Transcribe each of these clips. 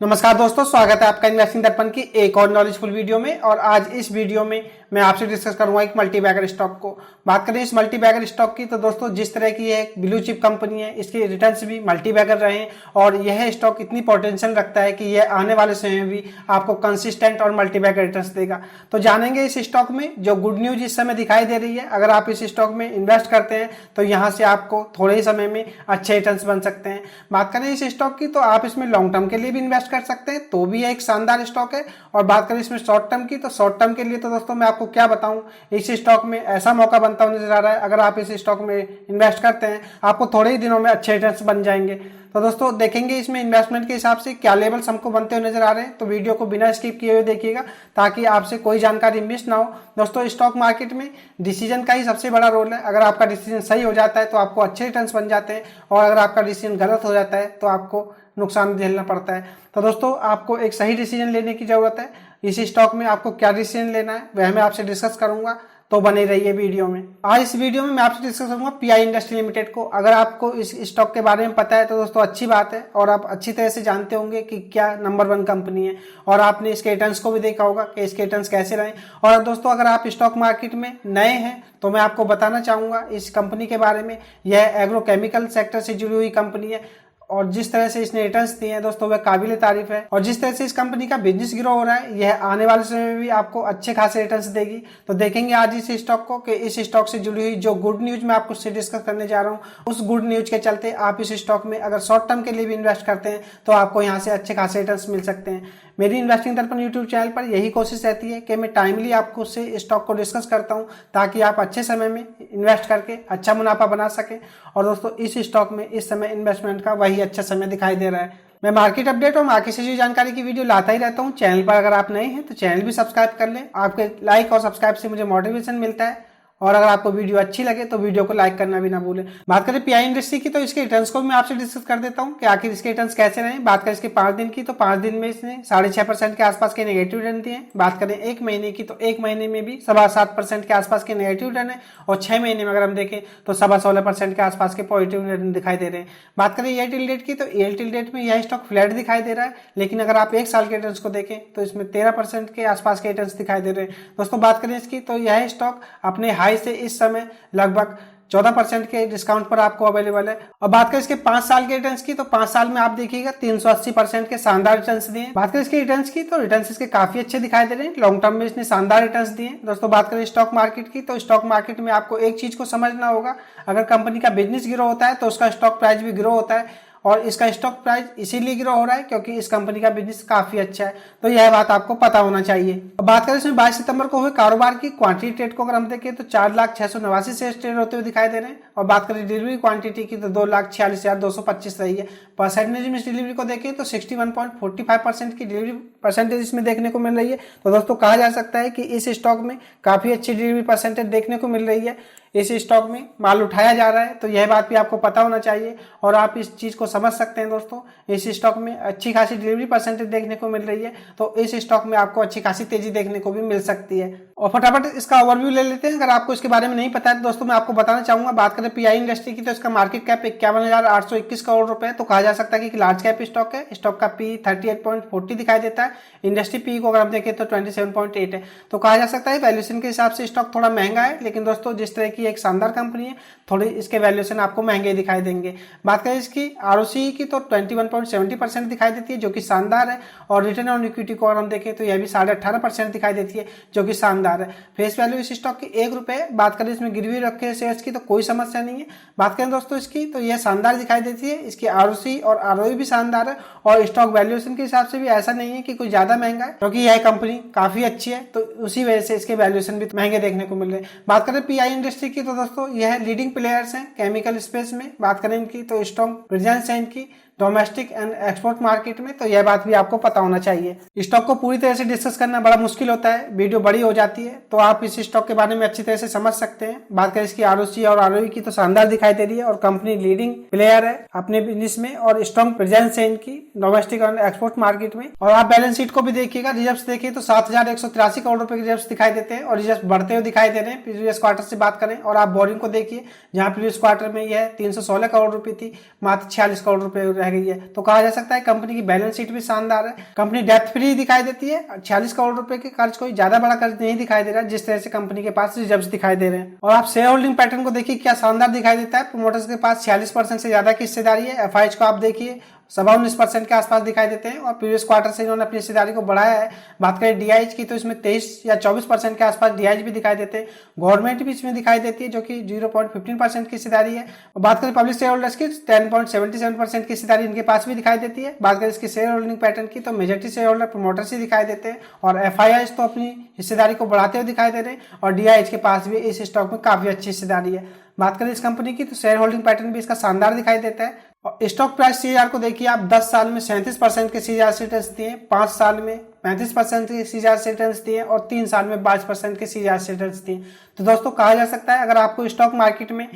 नमस्कार दोस्तों, स्वागत है आपका इन्वेस्टिंग दर्पण की एक और नॉलेजफुल वीडियो में। और आज इस वीडियो में मैं आपसे डिस्कस करूंगा एक मल्टी बैगर स्टॉक को। बात करें इस मल्टी बैगर स्टॉक की तो दोस्तों जिस तरह की एक ब्लू चिप कंपनी है, इसके रिटर्न्स भी मल्टी बैगर रहे हैं और यह स्टॉक इतनी पोटेंशियल रखता है कि यह आने वाले समय में भी आपको कंसिस्टेंट और मल्टी बैगर रिटर्न्स देगा। तो जानेंगे इस स्टॉक में जो गुड न्यूज इस समय दिखाई दे रही है। अगर आप इस स्टॉक में इन्वेस्ट करते हैं तो यहाँ से आपको थोड़े ही समय में अच्छे रिटर्न्स बन सकते हैं। बात करें इस स्टॉक की तो आप इसमें लॉन्ग टर्म के लिए भी इन्वेस्ट कर सकते हैं, तो भी यह एक शानदार स्टॉक है। और बात करें इसमें शॉर्ट टर्म की तो शॉर्ट टर्म के लिए तो दोस्तों मैं आपको क्या बताऊं, इस स्टॉक में ऐसा मौका बनता हुआ नजर आ रहा है। अगर आप इस स्टॉक में इन्वेस्ट करते हैं आपको थोड़े ही दिनों में अच्छे रिटर्न्स बन जाएंगे। तो दोस्तों देखेंगे इसमें इन्वेस्टमेंट के हिसाब से क्या लेवल्स हमको बनते हुए नजर आ रहे हैं। तो वीडियो को बिना स्किप किए हुए देखिएगा ताकि आपसे कोई जानकारी मिस ना हो। दोस्तों स्टॉक मार्केट में डिसीजन का ही सबसे बड़ा रोल है। अगर आपका डिसीजन सही हो जाता है तो आपको अच्छे रिटर्न्स बन जाते हैं, और अगर आपका डिसीजन गलत हो जाता है तो आपको नुकसान झेलना पड़ता है। तो दोस्तों आपको एक सही डिसीजन लेने की जरूरत है। इस स्टॉक में आपको क्या डिसीजन लेना है वह मैं आपसे डिस्कस करूंगा, तो बने रहिए वीडियो में। आज इस वीडियो में मैं आपसे डिस्कस करूंगा पीआई इंडस्ट्री लिमिटेड को। अगर आपको इस स्टॉक के बारे में पता है तो दोस्तों अच्छी बात है, और आप अच्छी तरह से जानते होंगे कि क्या नंबर 1 कंपनी है, और आपने इसके रिटर्न्स को भी देखा होगा कि इसके रिटर्न्स कैसे रहे। और दोस्तों अगर आप स्टॉक मार्केट में नए हैं तो मैं आपको बताना चाहूंगा इस कंपनी के बारे में। यह एग्रोकेमिकल सेक्टर से जुड़ी हुई कंपनी है, और जिस तरह से इसने रिटर्न्स दिए हैं दोस्तों वह काबिल तारीफ है। और जिस तरह से इस कंपनी का बिजनेस ग्रो हो रहा है यह आने वाले समय में भी आपको अच्छे खासे रिटर्न्स देगी। तो देखेंगे आज इस स्टॉक को कि इस स्टॉक से जुड़ी हुई जो गुड न्यूज मैं आपको से डिस्कस करने जा रहा हूँ, उस गुड न्यूज के चलते आप इस स्टॉक में अगर शॉर्ट टर्म के लिए भी इन्वेस्ट करते हैं तो आपको यहाँ से अच्छे खासे रिटर्न्स मिल सकते हैं। मेरी इन्वेस्टिंग दर्पण यूट्यूब चैनल पर यही कोशिश रहती है कि मैं टाइमली आपको उससे स्टॉक को डिस्कस करता हूं ताकि आप अच्छे समय में इन्वेस्ट करके अच्छा मुनाफा बना सकें। और दोस्तों इस स्टॉक में इस समय इन्वेस्टमेंट का वही अच्छा समय दिखाई दे रहा है। मैं मार्केट अपडेट और मार्केट से जुड़ी जानकारी की वीडियो लाता ही रहता हूं। चैनल पर अगर आप नए हैं तो चैनल भी सब्सक्राइब कर लें। आपके लाइक और सब्सक्राइब से मुझे मोटिवेशन मिलता है, और अगर आपको वीडियो अच्छी लगे तो वीडियो को लाइक करना भी ना भूलें। बात करें पीआई इंडस्ट्री की तो इसके रिटर्न्स को भी मैं आपसे डिस्कस कर देता हूं कि आखिर इसके रिटर्न्स कैसे रहे। बात करें इसके 5 दिन की तो 5 दिन में इसने 6.5% के आसपास के नेगेटिव रिटर्न दिए। बात करें 1 महीने की तो 1 महीने में भी 7.25% के आसपास के नेगेटिव रिटर्न है, और 6 महीने में अगर हम देखें तो 16.25% के आसपास के पॉजिटिव रिटर्न दिखाई दे रहे हैं। बात करें ईयर टिल डेट की तो ईयर टिल डेट में यह स्टॉक फ्लैट दिखाई दे रहा है, लेकिन अगर आप 1 साल के रिटर्न्स को देखें तो इसमें 13% के आसपास के रिटर्न्स दिखाई दे रहे हैं। दोस्तों बात करें इसकी तो यह स्टॉक अपने हाई से इस समय लगभग 14% के डिस्काउंट पर आपको अवेलेबल है। और बात करें इसके 5 साल के रिटर्न्स की तो 5 साल में आप देखिएगा 380% के शानदार रिटर्न्स दिए। बात करें इसके रिटर्न्स की तो रिटर्न्स इसके काफी अच्छे दिखाई दे रहे हैं। लॉन्ग टर्म में इसने शानदार रिटर्न्स दिए। दोस्तों बात करें स्टॉक मार्केट की तो स्टॉक मार्केट में आपको एक चीज को समझना होगा, अगर कंपनी का बिजनेस ग्रो होता है तो उसका स्टॉक प्राइस भी ग्रो होता है, और इसका स्टॉक प्राइस इसीलिए ग्रो हो रहा है क्योंकि इस कंपनी का बिजनेस काफी अच्छा है। तो यह बात आपको पता होना चाहिए। अब बात करें इसमें 22 सितंबर को हुए कारोबार की क्वांटिटी ट्रेड को अगर हम देखें तो 4,689 शेयर ट्रेड होते हुए दिखाई दे रहे हैं। और बात करें डिलीवरी क्वांटिटी की तो 2,46,225 रही है। परसेंटेज में डिलीवरी को देखें तो 61.45% की डिलीवरी परसेंटेज इसमें देखने को मिल रही है। तो दोस्तों कहा जा सकता है कि इस स्टॉक में काफी अच्छी डिलीवरी परसेंटेज देखने को मिल रही है। इस स्टॉक में माल उठाया जा रहा है, तो यह बात भी आपको पता होना चाहिए, और आप इस चीज को समझ सकते हैं। दोस्तों इस स्टॉक में अच्छी खासी डिलीवरी परसेंटेज देखने को मिल रही है, तो इस स्टॉक में आपको अच्छी खासी तेजी देखने को भी मिल सकती है। और फटाफट इसका ओवरव्यू ले लेते हैं। अगर आपको इसके बारे में नहीं पता है तो दोस्तों मैं आपको बताना चाहूंगा। बात करें पीआई इंडस्ट्री की तो इसका मार्केट कैप 51,821 करोड़ रुपए है। तो कहा जा सकता है कि लार्ज कैप स्टॉक है। स्टॉक का पी 38.40 दिखाई देता है। इंडस्ट्री पी को अगर हम देखें तो 27.8 है। तो कहा जा सकता है वैल्यूएशन के हिसाब से स्टॉक थोड़ा महंगा है, लेकिन दोस्तों जिस तरह की एक शानदार कंपनी है थोड़ी इसके वैल्यूएशन आपको महंगे दिखाई देंगे। बात करें इसकी आरओसी की तो 21.70% दिखाई देती है, जो कि शानदार है। और रिटर्न ऑन इक्विटी को अगर हम देखें तो यह भी 18.5% दिखाई देती है, जो कि शानदार है। फेस वैल्यू इस स्टॉक की 1 रुपए। बात करें इसमें गिरवी रखे शेयर्स की तो कोई समस्या नहीं है। बात करें दोस्तों इसकी तो यह शानदार दिखाई देती है। इसकी आरओसी और आरओई भी शानदार है, और स्टॉक वैल्यूएशन के हिसाब से भी ऐसा नहीं है कि कोई ज्यादा महंगा है, क्योंकि यह कंपनी काफी अच्छी है, तो उसी वजह से इसके वैल्यूएशन भी महंगे देखने को मिल रहे हैं। बात करें पीआई इंडस्ट्री की तो दोस्तों यह लीडिंग प्लेयर्स हैं केमिकल स्पेस में। बात करें इनकी तो स्ट्रॉन्ग प्रेजेंस है इनकी डोमेस्टिक एंड एक्सपोर्ट मार्केट में, तो यह बात भी आपको पता होना चाहिए। स्टॉक को पूरी तरह से डिस्कस करना बड़ा मुश्किल होता है, वीडियो बड़ी हो जाती है, तो आप इस स्टॉक के बारे में अच्छी तरह से समझ सकते हैं। बात करें इसकी आरओसी और आरओई की तो शानदार दिखाई दे रही है, और कंपनी लीडिंग प्लेयर है अपने बिजनेस में, और स्ट्रॉन्ग प्रेजेंस है इनकी डोमेस्टिक एंड एक्सपोर्ट मार्केट में। और आप बैलेंस शीट को भी देखिएगा, रिजर्व्स देखिए तो 7,183 करोड़ रुपए के रिजर्व्स दिखाई देते हैं, और रिजर्व्स बढ़ते हुए दिखाई दे रहे हैं प्रीवियस क्वार्टर से बात करें। और आप बोरिंग को देखिए, जहां प्रीवियस क्वार्टर में यह 316 करोड़ रुपए थी, मात्र 46 करोड़ रुपए रह गई है। तो कहा जा सकता है कंपनी की बैलेंस शीट भी शानदार है। कंपनी डेट फ्री दिखाई देती है। 46 करोड़ रुपए के कर्ज, कोई ज्यादा बड़ा कर्ज नहीं दिखाई दे रहा है जिस तरह से कंपनी के पास रिजर्व दिखाई दे रहे हैं। और आप शेयर होल्डिंग पैटर्न को देखिए क्या शानदार दिखाई देता है। प्रोमोटर्स के पास 46% से ज्यादा की हिस्सेदारी है। एफआईएच को आप देखिए 19% के आसपास दिखाई देते हैं और प्रीवियस क्वार्टर से इन्होंने अपनी हिस्सेदारी को बढ़ाया है। बात करें डीआईएच की तो इसमें 23 या 24% के आसपास डीआईएच भी दिखाई देते हैं। गवर्नमेंट भी इसमें दिखाई देती है जो कि 0.15% की हिस्सेदारी है। और बात करें पब्लिक शेयर होल्डर्स की 10.77% की हिस्सेदारी इनके पास भी दिखाई देती है। बात करें इसके शेयर होल्डिंग पैटर्न की तो मेजॉरिटी शेयर होल्डर प्रोमोटर्स ही दिखाई देते हैं और एफआईआईएच तो अपनी हिस्सेदारी को बढ़ाते हुए दिखाई दे रहे हैं और डीआईएच के पास भी इस स्टॉक में काफी अच्छी हिस्सेदारी है। बात करें इस कंपनी की तो शेयर होल्डिंग पैटर्न भी इसका शानदार दिखाई देता है। और स्टॉक प्राइस सीआर को देखिए आप 10 साल में 37% के सीआर से रिटर्न्स दिए, 5 साल में 35% के सीआर से रिटर्न्स दिए और 3 साल में 22% के सीआर से रिटर्न्स दिए। तो दोस्तों कहा जा सकता है अगर आपको स्टॉक मार्केट में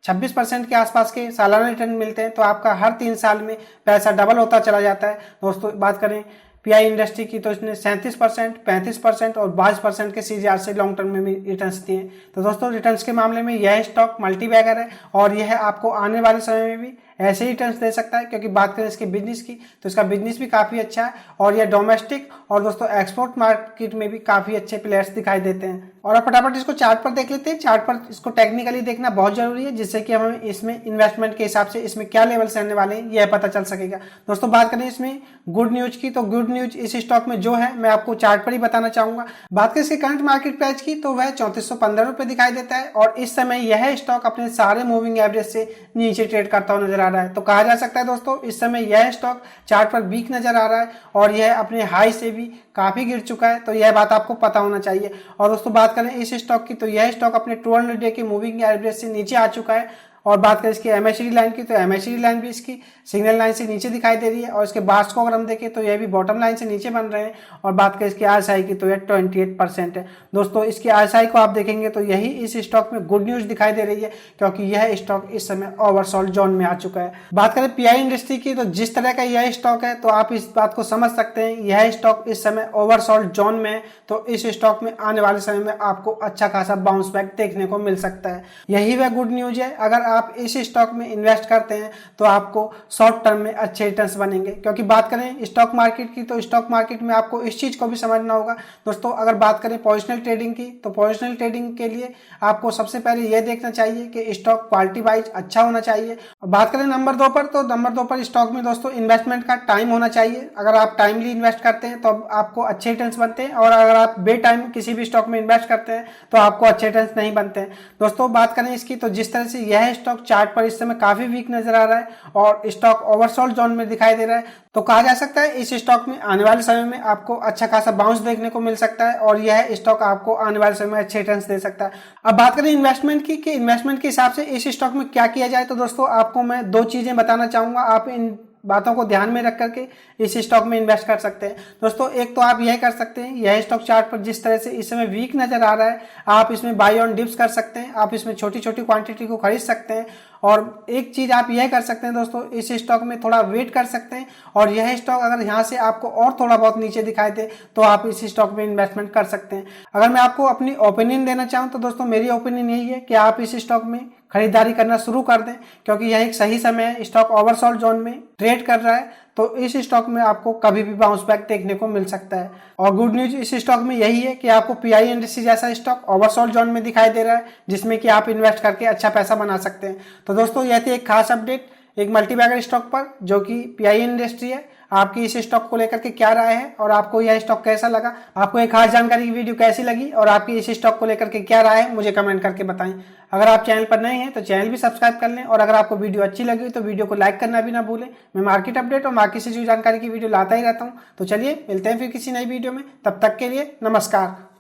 26% के आसपास के सालाना रिटर्न मिलते हैं तो आपका हर 3 साल में पैसा डबल होता चला जाता है। दोस्तों बात करें पीआई इंडस्ट्री की तो इसने 37%, 35% और 22% के सीजीआर से लॉन्ग टर्म में भी रिटर्न्स दिए। तो दोस्तों रिटर्न्स के मामले में यह स्टॉक मल्टीबैगर है और यह आपको आने वाले समय में भी ऐसे ही रिटर्न्स दे सकता है क्योंकि बात करें इसके बिजनेस की तो इसका बिजनेस भी काफी अच्छा है और यह डोमेस्टिक और दोस्तों एक्सपोर्ट मार्केट में भी काफी अच्छे प्लेयर्स दिखाई देते हैं। और आप फटाफट इसको चार्ट पर देख लेते हैं। चार्ट पर इसको टेक्निकली देखना बहुत जरूरी है जिससे कि हमें इसमें इन्वेस्टमेंट के हिसाब से इसमें क्या लेवल्स रहने वाले हैं यह पता चल सकेगा। दोस्तों बात करें इसमें गुड न्यूज की तो गुड न्यूज इस स्टॉक में जो है मैं आपको चार्ट पर ही बताना चाहूंगा। बात करें इसके करंट मार्केट प्राइस की तो वह 3415 रुपए दिखाई देता है और इस समय यह स्टॉक अपने सारे मूविंग एवरेज से नीचे ट्रेड करता हुआ नजर आ रहा है। तो कहा जा सकता है दोस्तों इस समय यह स्टॉक चार्ट पर वीक नजर आ रहा है और यह अपने हाई से भी काफी गिर चुका है। तो यह बात आपको पता होना चाहिए। और दोस्तों बात करें इस स्टॉक की तो यह स्टॉक अपने 200 डे के मूविंग एवरेज से नीचे आ चुका है। और बात करें इसकी एमएसडी लाइन की तो एमएसडी लाइन भी इसकी सिग्नल लाइन से नीचे दिखाई दे रही है और इसके बार्स को अगर हम देखें तो यह भी बॉटम लाइन से नीचे बन रहे हैं। और बात करें इसकी आरएसआई की तो यह 28% है। दोस्तों इसकी आरएसआई को आप देखेंगे तो यही इस स्टॉक में गुड न्यूज दिखाई दे रही है क्योंकि यह स्टॉक इस समय ओवरसोल्ड जोन में आ चुका है। बात करें पीआई इंडस्ट्री की तो जिस तरह का यह स्टॉक है तो आप इस बात को समझ सकते हैं यह स्टॉक इस समय ओवरसोल्ड जोन में है। तो इस स्टॉक में आने वाले समय में आपको अच्छा खासा बाउंस बैक देखने को मिल सकता है। यही वह गुड न्यूज है। अगर आप इस स्टॉक में इन्वेस्ट करते हैं तो आपको शॉर्ट टर्म में अच्छे रिटर्न्स बनेंगे। क्योंकि बात करें स्टॉक मार्केट की तो स्टॉक मार्केट में आपको इस चीज को भी समझना होगा। दोस्तों अगर बात करें पोजिशनल ट्रेडिंग की तो पोजिशनल ट्रेडिंग के लिए आपको सबसे पहले यह देखना चाहिए कि स्टॉक क्वालिटी वाइज अच्छा होना चाहिए। बात करें नंबर 2 पर तो नंबर 2 पर स्टॉक में दोस्तों इन्वेस्टमेंट का टाइम होना चाहिए। अगर आप टाइमली इन्वेस्ट करते हैं तो आपको अच्छे रिटर्न्स बनते हैं और अगर आप बे टाइम किसी भी स्टॉक में इन्वेस्ट करते हैं तो आपको अच्छे रिटर्न्स नहीं बनते हैं। दोस्तों बात करें इसकी तो जिस तरह से यह स्टॉक चार्ट पर इस समय काफी वीक नजर आ रहा है और स्टॉक ओवरसोल्ड जोन में दिखाई दे रहा है तो कहा जा सकता है इस स्टॉक में आने वाले समय में आपको अच्छा खासा बाउंस देखने को मिल सकता है और यह स्टॉक आपको आने वाले समय में अच्छे रिटर्न्स दे सकता है। अब बात करें इन्वेस्टमेंट की कि इन्वेस्टमेंट के हिसाब से इस स्टॉक में क्या किया जाए तो दोस्तों आपको मैं 2 चीजें बताना चाहूंगा। आप इन बातों को ध्यान में रख करके इस स्टॉक में इन्वेस्ट कर सकते हैं। दोस्तों एक तो आप यह कर सकते हैं यह स्टॉक चार्ट पर जिस तरह से इस समय वीक नजर आ रहा है आप इसमें बाय ऑन डिप्स कर सकते हैं। आप इसमें छोटी छोटी क्वांटिटी को खरीद सकते हैं। और एक चीज आप यह कर सकते हैं दोस्तों इस स्टॉक में थोड़ा वेट कर सकते हैं और यह स्टॉक अगर यहाँ से आपको और थोड़ा बहुत नीचे दिखाई दे तो आप इस स्टॉक में इन्वेस्टमेंट कर सकते हैं। अगर मैं आपको अपनी ओपिनियन देना चाहूँ तो दोस्तों मेरी ओपिनियन यही है कि आप इस स्टॉक में खरीदारी करना शुरू कर दें क्योंकि यह एक सही समय है। स्टॉक ओवरसोल्ड जोन में ट्रेड कर रहा है तो इस स्टॉक में आपको कभी भी बाउंस बैक देखने को मिल सकता है। और गुड न्यूज इस स्टॉक में यही है कि आपको पीआई इंडस्ट्री जैसा स्टॉक ओवरसोल्ड जोन में दिखाई दे रहा है जिसमें कि आप इन्वेस्ट करके अच्छा पैसा बना सकते हैं। तो दोस्तों यह थी एक खास अपडेट एक मल्टीबैगर स्टॉक पर जो कि पीआई इंडस्ट्री है। आपकी इस स्टॉक को लेकर के क्या राय है और आपको यह स्टॉक कैसा लगा, आपको एक खास जानकारी की वीडियो कैसी लगी और आपकी इस स्टॉक को लेकर के क्या राय है मुझे कमेंट करके बताएं। अगर आप चैनल पर नए हैं तो चैनल भी सब्सक्राइब कर लें और अगर आपको वीडियो अच्छी लगी तो वीडियो को लाइक करना भी ना भूलें। मैं मार्केट अपडेट और मार्केट से जुड़ी जानकारी की वीडियो लाता ही रहता हूं। तो चलिए मिलते हैं फिर किसी नई वीडियो में, तब तक के लिए नमस्कार।